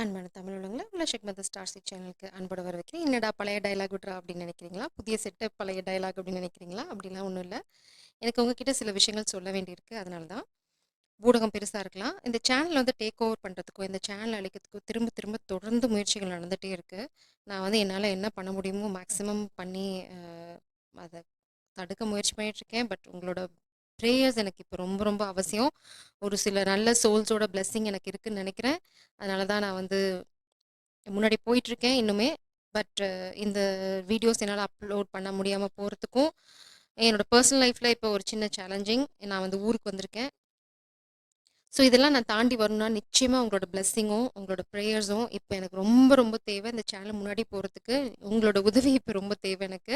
அன்பான தமிழ் உள்ளவங்கள உள்ள ஷெக்மத் ஸ்டார்சி சேனலுக்கு அன்போட வர வைக்கிறேன். என்னடா பழைய டயலாக் விட்றா அப்படின்னு நினைக்கிறீங்களா? புதிய செட்டப் பழைய டயலாக் அப்படின்னு நினைக்கிறீங்களா? அப்படிலாம் ஒன்றும் இல்லை. எனக்கு உங்ககிட்ட சில விஷயங்கள் சொல்ல வேண்டியிருக்கு. அதனால தான் ஊடகம் பெருசாக இருக்கலாம். இந்த சேனல் வந்து டேக் ஓவர் பண்ணுறதுக்கோ இந்த சேனல் அழிக்கிறதுக்கோ திரும்ப திரும்ப தொடர்ந்து முயற்சிகள் நடந்துகிட்டே இருக்குது. நான் வந்து என்னால் என்ன பண்ண முடியுமோ மேக்ஸிமம் பண்ணி அதை தடுக்க முயற்சி பண்ணிகிட்ருக்கேன். பட் உங்களோட ப்ரேயர்ஸ் எனக்கு இப்போ ரொம்ப ரொம்ப அவசியம். ஒரு சில நல்ல சோல்ஸோட பிளெஸ்ஸிங் எனக்கு இருக்குன்னு நினைக்கிறேன். அதனால தான் நான் வந்து முன்னாடி போயிட்டுருக்கேன் இன்னுமே. பட் இந்த வீடியோஸ் என்னால் அப்லோட் பண்ண முடியாமல் போகிறதுக்கும் என்னோடய பர்சனல் லைஃப்பில் இப்போ ஒரு சின்ன சேலஞ்சிங். நான் வந்து ஊருக்கு வந்திருக்கேன். ஸோ இதெல்லாம் நான் தாண்டி வரணும்னா நிச்சயமாக உங்களோட பிளெஸ்ஸிங்கும் உங்களோட ப்ரேயர்ஸும் இப்போ எனக்கு ரொம்ப ரொம்ப தேவை. இந்த சேனல் முன்னாடி போகிறதுக்கு உங்களோட உதவி இப்போ ரொம்ப தேவை எனக்கு.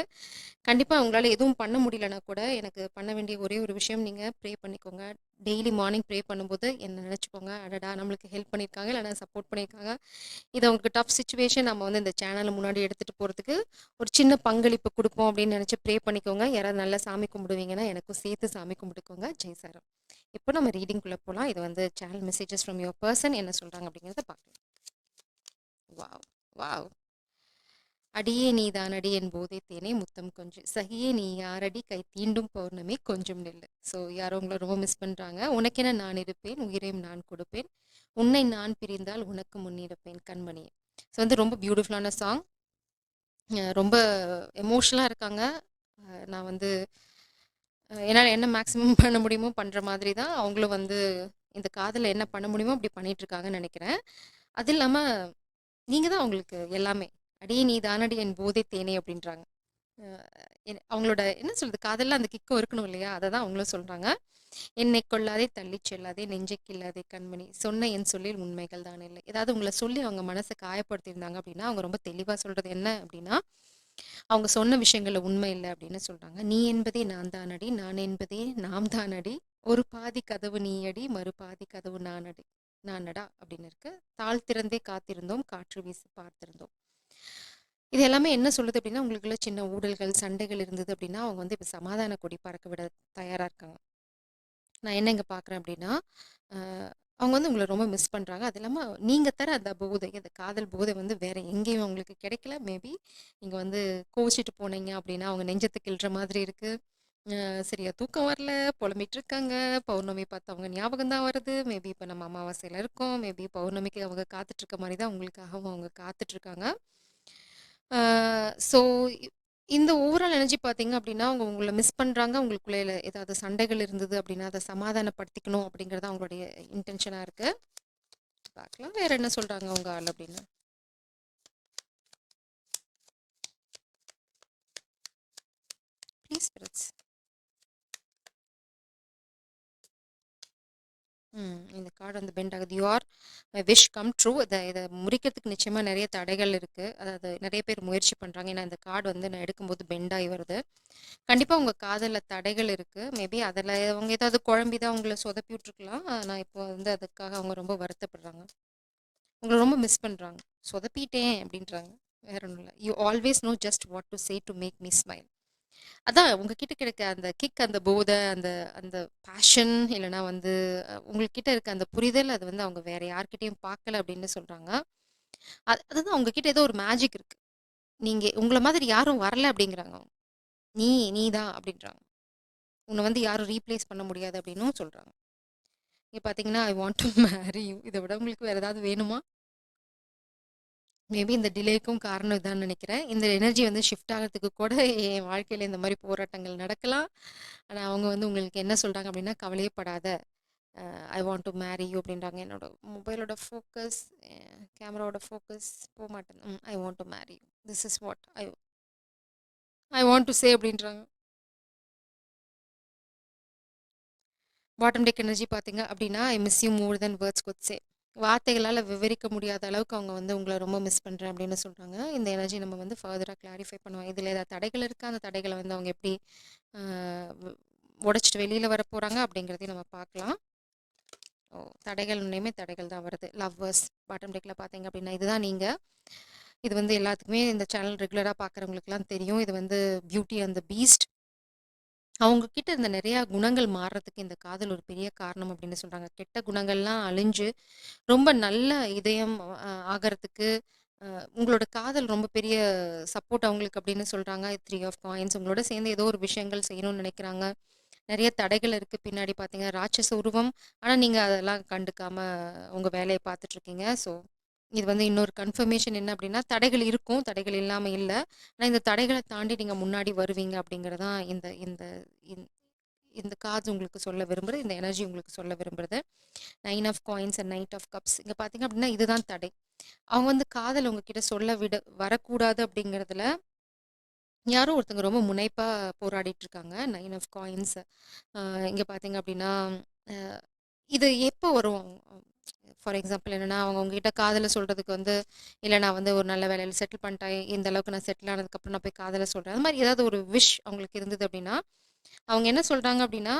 கண்டிப்பாக உங்களால் எதுவும் பண்ண முடியலனா கூட எனக்கு பண்ண வேண்டிய ஒரே ஒரு விஷயம் நீங்கள் ப்ரே பண்ணிக்கோங்க. டெய்லி மார்னிங் ப்ரே பண்ணும்போது என்ன நினச்சிக்கோங்க, அடடா நம்மளுக்கு ஹெல்ப் பண்ணியிருக்காங்க இல்லைனா சப்போர்ட் பண்ணியிருக்காங்க. இது அவங்களுக்கு டஃப் சுச்சுவேஷன் நம்ம வந்து இந்த சேனலை முன்னாடி எடுத்துகிட்டு போகிறதுக்கு ஒரு சின்ன பங்களிப்பு கொடுப்போம் அப்படின்னு நினச்சி ப்ரே பண்ணிக்கோங்க. யாராவது நல்லா சாமி கும்பிடுவீங்கன்னா எனக்கும் சேர்த்து சாமி கும்பிட்டுக்கோங்க. ஜெய் சாரம். இப்போ நம்ம ரீடிங்குள்ளே போகலாம். இது வந்து channel messages from your person என்ன சொல்கிறாங்க அப்படிங்கிறத பார்க்கலாம். Wow wow. அடியே நீதானடி என் போதை தேனே முத்தம் கொஞ்சம் சகியே நீ யாரடி கை தீண்டும் பௌர்ணமி கொஞ்சம் நெல்லு. ஸோ யாரோ உங்களை ரொம்ப மிஸ் பண்ணுறாங்க. உனக்கென நான் இருப்பேன் உயிரையும் நான் கொடுப்பேன் உன்னை நான் பிரிந்தால் உனக்கு முன்னிருப்பேன் கண்மணியே. ஸோ வந்து ரொம்ப பியூட்டிஃபுல்லான சாங். ரொம்ப எமோஷ்னலாக இருக்காங்க. நான் வந்து என்னால் என்ன மேக்ஸிமம் பண்ண முடியுமோ பண்ணுற மாதிரி தான் அவங்களும் வந்து இந்த காதலில் என்ன பண்ண முடியுமோ அப்படி பண்ணிகிட்ருக்காங்கன்னு நினைக்கிறேன். அது இல்லாமல் நீங்கள் தான் அவங்களுக்கு எல்லாமே. அடியே நீ தானடி என் போதை தேனே அப்படின்றாங்க. அவங்களோட என்ன சொல்கிறது காதலில் அந்த கிக்கும் இருக்கணும் இல்லையா? அதை தான் அவங்களும் சொல்கிறாங்க. என்னை கொள்ளாதே தள்ளி செல்லாதே நெஞ்சை கில்லாதே கண்மணி சொன்ன என் சொல்லில் உண்மைகள் தான் இல்லை. ஏதாவது உங்களை சொல்லி அவங்க மனசை காயப்படுத்தியிருந்தாங்க அப்படின்னா அவங்க ரொம்ப தெளிவாக சொல்கிறது என்ன அப்படின்னா அவங்க சொன்ன விஷயங்கள்ல உண்மை இல்லை அப்படின்னு சொல்றாங்க. நீ என்பதே நான் தானடி நான் என்பதே நாம் தானடி ஒரு பாதி கதவு நீயடி மறு பாதி கதவு நானடா அப்படின்னு இருக்கு. தாழ் திறந்தே காத்திருந்தோம் காற்று வீசி பார்த்திருந்தோம். இது எல்லாமே என்ன சொல்லுது அப்படின்னா உங்களுக்குள்ள சின்ன ஊழல்கள் சண்டைகள் இருந்தது அப்படின்னா அவங்க வந்து இப்போ சமாதான கொடி பறக்க விட தயாரா இருக்காங்க. நான் என்ன இங்கே பார்க்குறேன் அப்படின்னா அவங்க வந்து உங்களை ரொம்ப மிஸ் பண்ணுறாங்க. அது இல்லாமல் நீங்கள் தர அந்த போதை அந்த காதல் போதை வந்து வேறு எங்கேயும் அவங்களுக்கு கிடைக்கல. மேபி நீங்கள் வந்து கோச்சிட்டு போனீங்க அப்படின்னா அவங்க நெஞ்சத்துக்கு கிள்ற மாதிரி இருக்குது. சரியா தூக்கம் வரல புலம்பிட்டு இருக்காங்க. பௌர்ணமி பார்த்து அவங்க ஞாபகம் தான் வருது. மேபி இப்போ நம்ம அமாவாசையில் இருக்கோம். மேபி பௌர்ணமிக்கு அவங்க காத்துட்ருக்க மாதிரி தான் உங்களுக்காகவும் அவங்க காத்துட்ருக்காங்க. ஸோ இந்த ஓவரால் எனர்ஜி பார்த்தீங்க அப்படின்னா அவங்க உங்களை மிஸ் பண்ணுறாங்க. உங்களுக்குள்ளே ஏதாவது சண்டைகள் இருந்தது அப்படின்னா அதை சமாதானப்படுத்திக்கணும் அப்படிங்கிறது அவங்களுடைய இன்டென்ஷனாக இருக்குது. பார்க்கலாம் வேறு என்ன சொல்கிறாங்க உங்கள் ஆள் அப்படின்னு. Please spirits. இந்த கார்டு வந்து பெண்ட் ஆகுது. You are wish come true. இதை முறிக்கிறதுக்கு நிச்சயமாக நிறைய தடைகள் இருக்குது. அதாவது நிறைய பேர் முயற்சி பண்ணுறாங்க. ஏன்னா இந்த கார்டு வந்து நான் எடுக்கும்போது பெண்ட் ஆகி வருது. கண்டிப்பாக உங்கள் காதலில் தடைகள் இருக்குது. மேபி அதில் அவங்க ஏதாவது குழம்பி தான் உங்களை சொதப்பி விட்ருக்கலாம். நான் இப்போ வந்து அதுக்காக அவங்க ரொம்ப வருத்தப்படுறாங்க. உங்களை ரொம்ப மிஸ் பண்ணுறாங்க. சொதப்பிட்டேன் அப்படின்றாங்க. வேற ஒன்றும் இல்லை. You always know just what to say to make me smile. அதான் உங்ககிட்ட கிடைக்க அந்த கிக் அந்த போதை அந்த அந்த பேஷன் இல்லைனா வந்து உங்ககிட்ட இருக்க அந்த புரிதல் அது வந்து அவங்க வேற யார்கிட்டையும் பார்க்கல அப்படின்னு சொல்கிறாங்க. அதுதான் உங்ககிட்ட ஏதோ ஒரு மேஜிக் இருக்குது. நீங்கள் உங்களை மாதிரி யாரும் வரல அப்படிங்கிறாங்க. நீ நீ தான் அப்படின்றாங்க. உன்னை வந்து யாரும் ரீப்ளேஸ் பண்ண முடியாது அப்படின்னும் சொல்கிறாங்க. இங்கே பார்த்தீங்கன்னா I want to marry you. இதை விட உங்களுக்கு வேறு ஏதாவது வேணுமா? மேபி இந்த டிலேக்கும் காரணம் இதான்னு நினைக்கிறேன். இந்த எனர்ஜி வந்து ஷிஃப்ட் ஆகிறதுக்கு கூட என் வாழ்க்கையில் இந்த மாதிரி போராட்டங்கள் நடக்கலாம். ஆனால் அவங்க வந்து உங்களுக்கு என்ன சொல்கிறாங்க அப்படின்னா கவலையே படாத I want to marry you அப்படின்றாங்க. என்னோட மொபைலோட ஃபோக்கஸ் கேமராவோட ஃபோக்கஸ் போக மாட்டேன். I want to marry you this is what I I want to say அப்படின்றாங்க. பாட்டம் டெக் எனர்ஜி பார்த்தீங்க அப்படின்னா I miss you more then words good சே. வார்த்தைகளால் விவரிக்க முடியாத அளவுக்கு அவங்க வந்து உங்களை ரொம்ப மிஸ் பண்ணுறேன் அப்படின்னு சொல்கிறாங்க. இந்த எனர்ஜி நம்ம வந்து ஃபர்தராக கிளாரிஃபை பண்ணுவோம். இதில் ஏதாவது தடைகள் இருக்குது அந்த தடைகளை வந்து அவங்க எப்படி உடைச்சிட்டு வெளியில் வர போகிறாங்க அப்படிங்கிறதையும் நம்ம பார்க்கலாம். தடைகள் உன்னையுமே தடைகள் தான் வருது. லவ்வர்ஸ் பாட்டம் டெக்கில் பார்த்தீங்க அப்படின்னா இதுதான் நீங்கள். இது வந்து எல்லாத்துக்குமே இந்த சேனல் ரெகுலராக பார்க்குறவங்களுக்குலாம் தெரியும். இது வந்து பியூட்டி அண்ட் த பீஸ்ட். அவங்க கிட்ட இருந்த நிறையா குணங்கள் மாறுறதுக்கு இந்த காதல் ஒரு பெரிய காரணம் அப்படின்னு சொல்றாங்க. கெட்ட குணங்கள்லாம் அழிஞ்சு, ரொம்ப நல்ல இதயம் ஆகறதுக்கு உங்களோட காதல் ரொம்ப பெரிய சப்போர்ட் அவங்களுக்கு அப்படின்னு சொல்றாங்க. 3 ஆஃப் காயின்ஸ் உங்களோட சேர்ந்து ஏதோ ஒரு விஷயங்கள் செய்யணும்னு நினைக்கிறாங்க. நிறைய தடைகள் இருக்கு பின்னாடி பார்த்தீங்கன்னா, ராட்சச உருவம். ஆனா நீங்க அதெல்லாம் கண்டுக்காம உங்க வேலைய பார்த்துட்டு இருக்கீங்க. ஸோ இது வந்து இன்னொரு கன்ஃபர்மேஷன் என்ன அப்படின்னா, தடைகள் இருக்கும். தடைகள் இல்லாம இல்ல. ஆனா இந்த தடைகள தாண்டி நீங்க முன்னாடி வருவீங்க அப்படிங்கிறது தான் இந்த இந்த இந் இந்த கார்ட்ஸ் உங்களுக்கு சொல்ல விரும்புறது. இந்த எனர்ஜி உங்களுக்கு சொல்ல விரும்புறது. 9 of coins and knight of cups. இங்க பார்த்தீங்க அப்படின்னா, இதுதான் தடை. அவங்க வந்து காதல் உங்ககிட்ட சொல்ல வரக்கூடாது அப்படிங்கிறதுல யாரோ ஒருத்தங்க ரொம்ப முனைப்பா போராடிட்டு இருக்காங்க. 9 ஆஃப் காயின்ஸ். இங்க பார்த்தீங்க அப்படின்னா, அ இது எப்போ வரும்? ஃபார் எக்ஸாம்பிள் என்னன்னா, அவங்க உங்ககிட்ட காதல சொல்றதுக்கு வந்து, இல்ல நான் வந்து ஒரு நல்ல வேலையில செட்டில் பண்ணிட்டேன். இந்த அளவுக்கு நான் செட்டில் ஆனதுக்கப்புறம் நான் போய் காதல சொல்றேன். அது மாரி ஏதாவது ஒரு விஷ் அவங்களுக்கு இருந்தது அப்படின்னா, அவங்க என்ன சொல்றாங்க அப்படின்னா,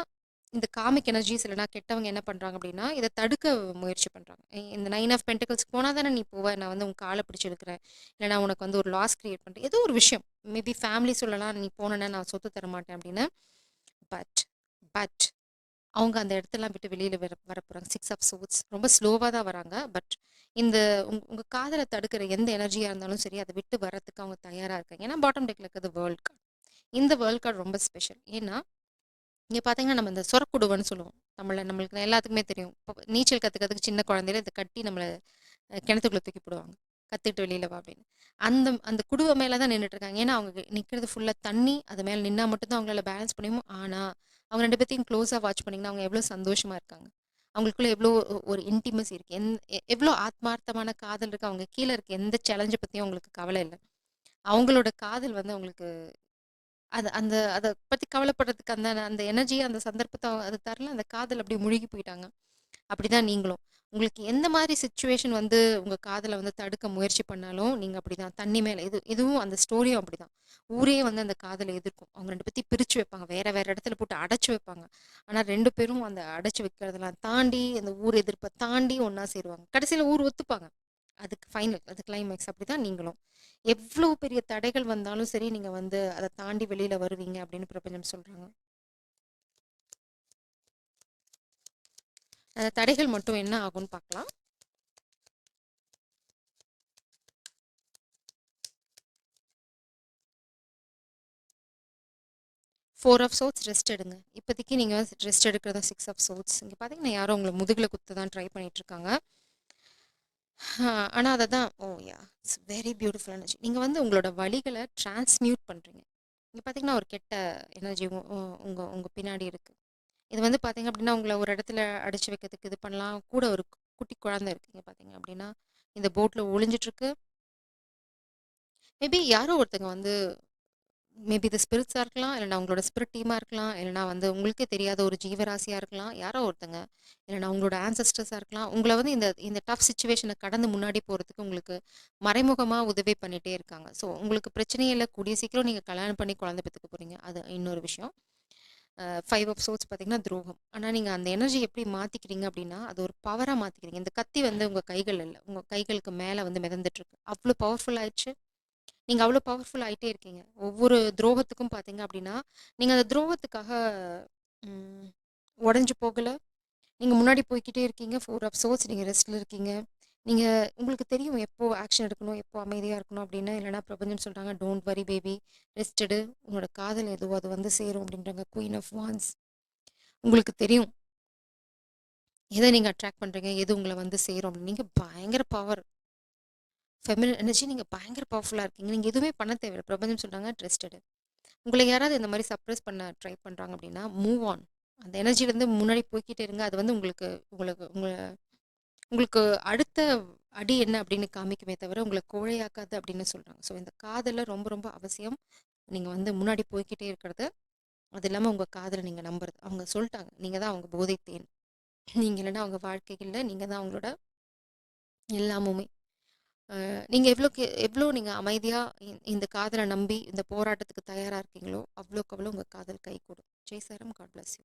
இந்த காமிக் எனர்ஜிஸ் இல்லன்னா கெட்டவங்க என்ன பண்றாங்க அப்படின்னா, இத தடுக்க முயற்சி பண்றாங்க. இந்த 9 ஆஃப் பென்டக்கிள்ஸ்க்கு போனா தானே நீ போவ. நான் வந்து உன் கால பிடிச்சு இழுக்கிறேன். இல்ல நான் உனக்கு வந்து ஒரு லாஸ் கிரியேட் பண்றேன். ஏதோ ஒரு விஷயம். மேபி ஃபேமிலி சொல்லலாம். நீ போனேன்னா நான் சொத்து தரமாட்டேன் அப்படின்னு. பட் பட் அவங்க அந்த இடத்தெல்லாம் விட்டு வெளியில வரப்போறாங்க. 6 ஆஃப் சோர்ட்ஸ் ரொம்ப ஸ்லோவா தான் வராங்க. பட் இந்த உங்க காதல தடுக்கிற எந்த எனர்ஜியா இருந்தாலும் சரி, அத விட்டு வரதுக்கு அவங்க தயாரா இருக்காங்க. ஏன்னா பாட்டம் டெக்ல இருக்கிறது வேர்ல்ட் கார்ட். இந்த வேர்ல்ட் கார்ட் ரொம்ப ஸ்பெஷல். ஏன்னா இங்க பார்த்தீங்கன்னா, நம்ம இந்த சொரக்குடுவன்னு சொல்லுவோம். தமிழ்ல நம்மளுக்கு எல்லாத்துக்குமே தெரியும். இப்போ நீச்சல் கத்துக்கிறதுக்கு சின்ன குழந்தையில இத கட்டி நம்மள கிணத்துக்குள்ள தூக்கி போடுவாங்க. கத்துக்கிட்டு வெளியில வா அப்படின்னு. அந்த குடுவ மேல தான் நின்னுட்டு இருக்காங்க. ஏன்னா, அவங்க நிக்கிறது ஃபுல்லா தண்ணி. அது மேல நின்னா மட்டும் தான் அவங்களால பேலன்ஸ் பண்ண முடியும். ஆனா, அவங்க 2 பேத்தையும் க்ளோஸா வாட்ச் பண்ணீங்கன்னா, அவங்க எவ்வளோ சந்தோஷமா இருக்காங்க. அவங்களுக்குள்ள எவ்வளோ ஒரு இன்டிமசி இருக்கு. எவ்வளோ ஆத்மார்த்தமான காதல் இருக்கு. அவங்க கீழ இருக்க எந்த சேலஞ்ச பத்தியும் அவங்களுக்கு கவலை இல்ல. அவங்களோட காதல் வந்து அவங்களுக்கு அத பத்தி கவலைப்படுறதுக்கு அந்த அந்த எனர்ஜி, அந்த சந்தர்ப்பத்த அது தரல. அந்த காதல் அப்படியே முழுகி போயிட்டாங்க. அப்படிதான் நீங்களும். உங்களுக்கு எந்த மாரி சிச்சுவேஷன் வந்து உங்க காதல வந்து தடுக்க முயற்சி பண்ணாலும், நீங்க அப்படிதான். தண்ணி மேல இதுவும் அந்த ஸ்டோரியும் அப்படிதான். ஊரே வந்து அந்த காதல எதிர்க்கும். அவங்க 2 பேத்தையும் பிரிச்சு வைப்பாங்க. வேற வேற இடத்துல போட்டு அடைச்சு வைப்பாங்க. ஆனா 2 பேரும் அந்த அடைச்சு வைக்கிறதெல்லாம் தாண்டி, அந்த ஊர் எதிர்ப்ப தாண்டி ஒண்ணா சேருவாங்க. கடைசியில ஊர் ஒத்துப்பாங்க. அதுக்கு ஃபைனல். அது கிளைமேக்ஸ். அப்படிதான் நீங்களும். எவ்ளோ பெரிய தடைகள் வந்தாலும் சரி, நீங்க வந்து அத தாண்டி வெளியில வருவீங்க அப்படின்னு பிரபஞ்சம் சொல்றாங்க. அந்த தடைகள் மட்டும் என்ன ஆகும்னு பார்க்கலாம். 4 ஆஃப் சோர்ட்ஸ் ரெஸ்ட் எடுங்க. இப்போதைக்கு நீங்க ரெஸ்ட் எடுக்கிறது 6 ஆஃப் சோர்ட்ஸ். இங்க பார்த்தீங்கன்னா, யாரோ உங்கள முதுகுல குத்த தான் ட்ரை பண்ணிட்டு இருக்காங்க. ஆனா அத தான் இட்ஸ் வெரி பியூட்டிஃபுல் எனர்ஜி. நீங்க வந்து உங்களோட வலிகள டிரான்ஸ்மியூட் பண்றீங்க. இங்க பார்த்தீங்கன்னா, ஒரு கெட்ட எனர்ஜி உங்க உங்க பின்னாடி இருக்கு. இது வந்து பார்த்தீங்க அப்படின்னா, உங்கள ஒரு இடத்துல அடைச்சு வைக்கிறதுக்கு இது பண்ணலாம். கூட ஒரு குட்டி குழந்தை இருக்குங்க பார்த்தீங்க அப்படின்னா, இந்த போட்ல ஒளிஞ்சிட்டு இருக்கு. மேபி யாரோ ஒருத்தங்க வந்து மேபி இது ஸ்பிரிட்ஸா இருக்கலாம். இல்லன்னா உங்களோட ஸ்பிரிட் டீமா இருக்கலாம். இல்லன்னா வந்து உங்களுக்கே தெரியாத ஒரு ஜீவராசியா இருக்கலாம். யாரோ ஒருத்தங்க. இல்லன்னா உங்களோட ஆன்செஸ்டர்ஸா இருக்கலாம். உங்கள வந்து இந்த இந்த டஃப் சிச்சுவேஷன கடந்து முன்னாடி போறதுக்கு உங்களுக்கு மறைமுகமா உதவி பண்ணிட்டே இருக்காங்க. ஸோ உங்களுக்கு பிரச்சனையே இல்ல. கூடிய சீக்கிரம் நீங்க கல்யாணம் பண்ணி குழந்தை பெத்துக்க போறீங்க. அது இன்னொரு விஷயம். 5 ஆஃப் சோர்ட்ஸ் பார்த்தீங்கன்னா துரோகம். ஆனா நீங்க அந்த எனர்ஜி எப்படி மாத்திக்கிறீங்க அப்படின்னா, அது ஒரு பவரா மாத்திக்கிறீங்க. இந்த கத்தி வந்து உங்க கைகள்ல இல்ல. உங்க கைகளுக்கு மேல வந்து மிதந்துட்டு இருக்கு. அவ்ளோ பவர்ஃபுல் ஆயிடுச்சு. நீங்க அவ்வளோ பவர்ஃபுல் ஆயிட்டே இருக்கீங்க. ஒவ்வொரு துரோகத்துக்கும் பார்த்தீங்க அப்படின்னா, நீங்க அந்த துரோகத்துக்காக ம் உடைஞ்சு போகல. நீங்க முன்னாடி போய்க்கிட்டே இருக்கீங்க. 4 ஆஃப் சோர்ட்ஸ் நீங்க ரெஸ்ட்ல இருக்கீங்க. நீங்க உங்களுக்கு தெரியும் எப்போ ஆக்ஷன் எடுக்கணும், எப்போ அமைதியா இருக்கணும் அப்படின்னு. இல்லன்னா பிரபஞ்சம் சொல்றாங்க, "டோன்ட் வரி பேபி. ரெஸ்ட் எடு. உன்னோட காதல் எதுவோ அது வந்து சேரும்" அப்படின்றாங்க. Queen of wands. உங்களுக்கு தெரியும். எத நீங்க அட்ராக்ட் பண்றீங்க, எது உங்கள வந்து சேரும் அப்படின்னு. நீங்க பயங்கர பவர். ஃபெமினின் எனர்ஜி நீங்க பயங்கர பவர்ஃபுல்லா இருக்கீங்க. நீங்க எதுவுமே பண்ண தேவையில்ல. பிரபஞ்சம் சொல்றாங்க, "ரெஸ்ட் எடு." உங்கள யாராவது இந்த மாரி சப்ரஸ் பண்ண ட்ரை பண்றாங்க அப்படின்னா, மூவ் ஆன். அந்த எனர்ஜிலேருந்து முன்னாடி போய்க்கிட்டே இருங்க. அது வந்து உங்களுக்கு உங்களுக்கு உங்க உங்களுக்கு அடுத்த அடி என்ன அப்படின்னு காமிக்குமே தவிர, உங்கள கோழையாக்காது அப்படின்னு சொல்றாங்க. ஸோ இந்த காதல்ல ரொம்ப ரொம்ப அவசியம். நீங்க வந்து முன்னாடி போய்க்கிட்டே இருக்கிறது. அது இல்லாம உங்க காதல நீங்க நம்புறது. அவங்க சொல்ட்டாங்க. நீங்க தான் அவங்க போதை தேன். நீங்க இல்லன்னா அவங்க வாழ்க்கைகள்ல நீங்க தான் அவங்களோட எல்லாமுமே. நீங்க எவ்ளோ நீங்க அமைதியா இந்த காதல நம்பி இந்த போராட்டத்துக்கு தயாரா இருக்கீங்களோ, அவ்வளோக்கு அவ்வளோ உங்க காதல் கைகூடும். Jai Sairam. God bless you.